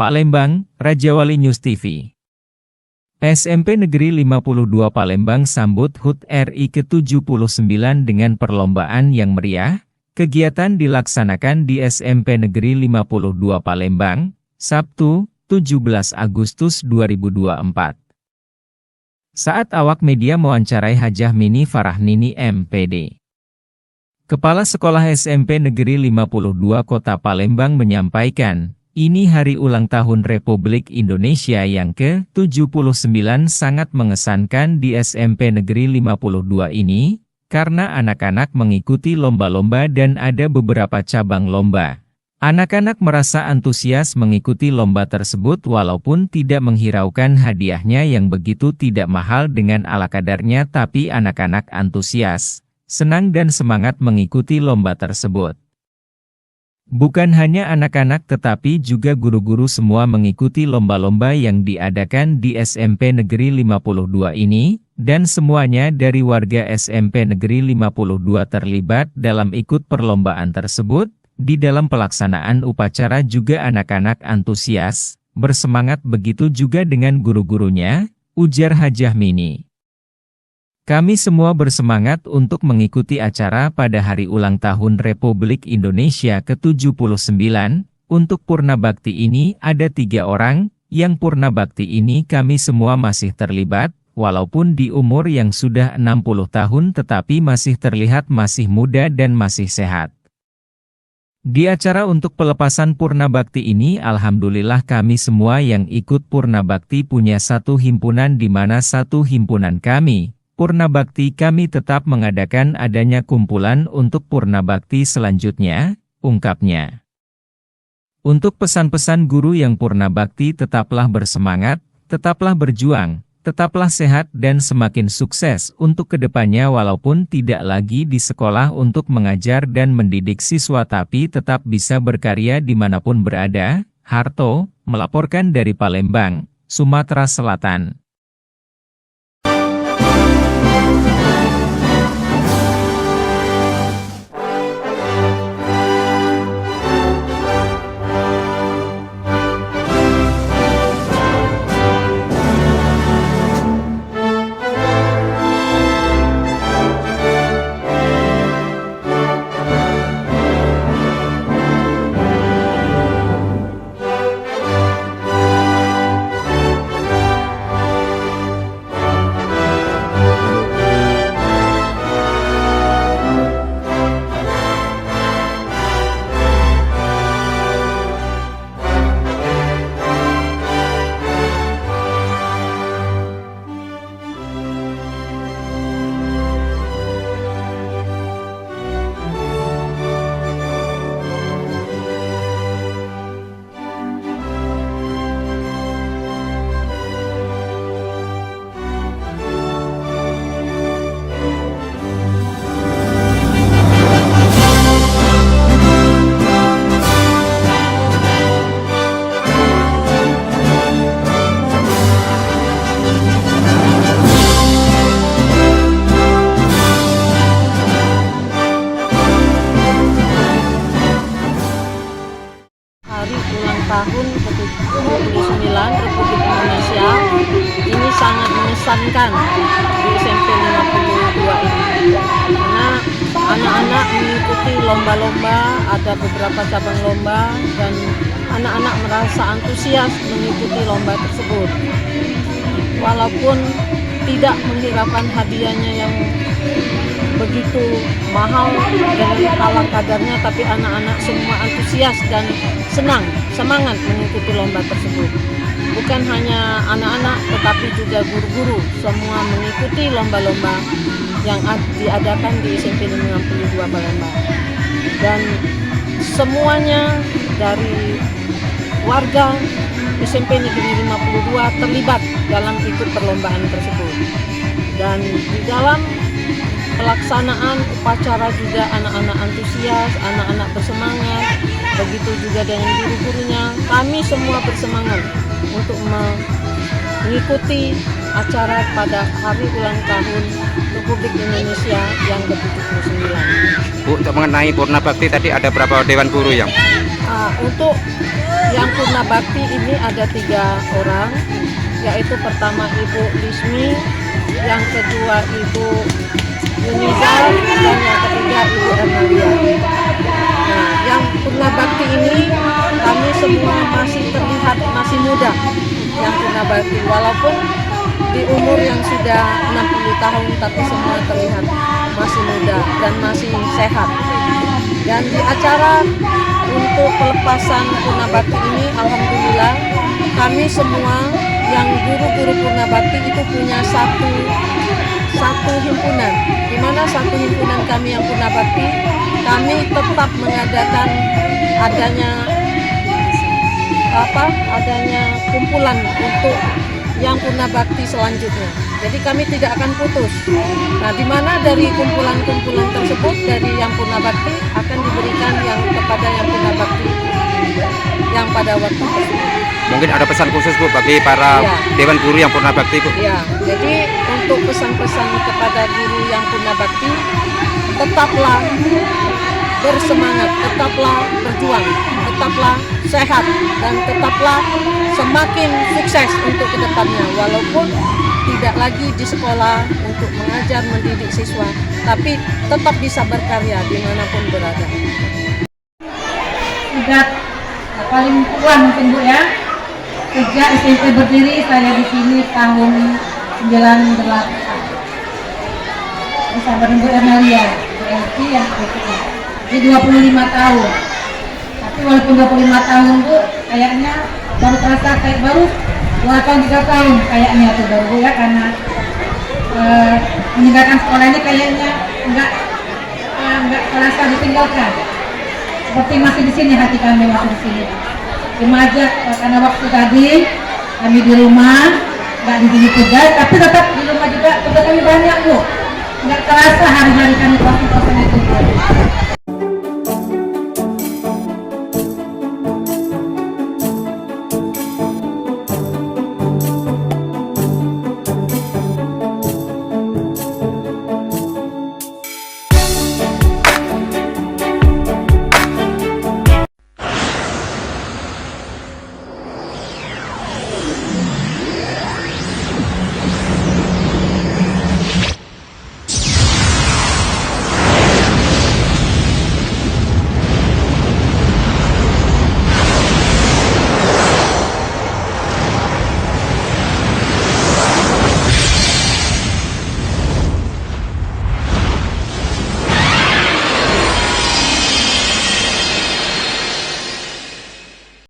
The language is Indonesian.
Palembang, Rajawali News TV. SMP Negeri 52 Palembang sambut HUT RI ke-79 dengan perlombaan yang meriah. Kegiatan dilaksanakan di SMP Negeri 52 Palembang, Sabtu, 17 Agustus 2024. Saat awak media mewawancarai Hajah Mini Farahnini MPD, Kepala Sekolah SMP Negeri 52 Kota Palembang menyampaikan, ini hari ulang tahun Republik Indonesia yang ke-79 sangat mengesankan di SMP Negeri 52 ini, karena anak-anak mengikuti lomba-lomba dan ada beberapa cabang lomba. Anak-anak merasa antusias mengikuti lomba tersebut walaupun tidak menghiraukan hadiahnya yang begitu tidak mahal dengan ala kadarnya, tapi anak-anak antusias, senang dan semangat mengikuti lomba tersebut. Bukan hanya anak-anak tetapi juga guru-guru semua mengikuti lomba-lomba yang diadakan di SMP Negeri 52 ini, dan semuanya dari warga SMP Negeri 52 terlibat dalam ikut perlombaan tersebut. Di dalam pelaksanaan upacara juga anak-anak antusias, bersemangat, begitu juga dengan guru-gurunya, ujar Hajah Mini. Kami semua bersemangat untuk mengikuti acara pada hari ulang tahun Republik Indonesia ke-79. Untuk Purna Bakti ini ada 3 orang, yang Purna Bakti ini kami semua masih terlibat, walaupun di umur yang sudah 60 tahun tetapi masih terlihat masih muda dan masih sehat. Di acara untuk pelepasan Purna Bakti ini alhamdulillah kami semua yang ikut Purna Bakti punya satu himpunan di mana satu himpunan kami, Purna Bakti kami tetap mengadakan adanya kumpulan untuk Purna Bakti selanjutnya, ungkapnya. Untuk pesan-pesan guru yang Purna Bakti, tetaplah bersemangat, tetaplah berjuang, tetaplah sehat dan semakin sukses untuk kedepannya walaupun tidak lagi di sekolah untuk mengajar dan mendidik siswa tapi tetap bisa berkarya dimanapun berada. Harto, melaporkan dari Palembang, Sumatera Selatan. Hari ulang tahun ke-79 Republik Indonesia ini sangat mengesankan di SMP 52 ini, karena anak-anak mengikuti lomba-lomba, ada beberapa cabang lomba dan anak-anak merasa antusias mengikuti lomba tersebut. Walaupun tidak menghiraukan hadiahnya yang begitu mahal dengan ala kadarnya, tapi anak-anak semua antusias dan senang, semangat mengikuti lomba tersebut. Bukan hanya anak-anak tetapi juga guru-guru semua mengikuti lomba-lomba yang diadakan di SMP 52 Palembang. Dan semuanya dari warga SMP Negeri 52 terlibat dalam ikut perlombaan tersebut. Dan di dalam pelaksanaan upacara juga anak-anak antusias, anak-anak bersemangat, begitu juga dengan guru-gurunya. Kami semua bersemangat untuk mengikuti acara pada hari ulang tahun Republik Indonesia yang ke-79. Bu, untuk mengenai Purna Bakti tadi ada berapa dewan guru yang? Untuk Yang purna bakti ini ada 3 orang, yaitu pertama Ibu Lismi, yang kedua Ibu Yuniza, dan yang ketiga Ibu Ernalia. Nah, yang purna bakti ini kami semua masih terlihat masih muda yang purna bakti, walaupun di umur yang sudah 60 tahun tapi semua terlihat masih muda dan masih sehat. Dan di acara untuk pelepasan purna bakti ini, alhamdulillah kami semua yang guru-guru purna bakti itu punya satu himpunan, di mana satu himpunan kami yang purna bakti, kami tetap mengadakan adanya kumpulan untuk yang purna bakti selanjutnya. Jadi kami tidak akan putus. Nah, di mana dari kumpulan-kumpulan tersebut, dari yang purna bakti akan diberikan yang kepada yang purna bakti yang pada waktu tersebut. Mungkin ada pesan khusus Bu bagi para dewan guru yang purna bakti Bu? Ya, jadi untuk pesan-pesan kepada guru yang purna bakti, tetaplah bersemangat, tetaplah berjuang, tetaplah sehat, dan tetaplah semakin sukses untuk kedepannya, walaupun tidak lagi di sekolah untuk mengajar mendidik siswa, tapi tetap bisa berkarya dimanapun berada. Sudah paling tua mungkin Bu ya. Sejak SMP berdiri saya di sini tahun 98. Bisa bareng Bu Ernalia, berarti yang berikutnya. Jadi 25 tahun. Tapi walaupun 25 tahun Bu, kayaknya baru terasa kayak baru 2 tahun 3 tahun kayaknya tuh baru Bu ya, karena meninggalkan sekolah ini kayaknya enggak terasa ditinggalkan. Seperti masih di sini, hati kami masih di sini. Cuma aja karena waktu tadi kami di rumah, nggak di sini tugas, tapi tetap di rumah juga tugas kami banyak Bu. Nggak terasa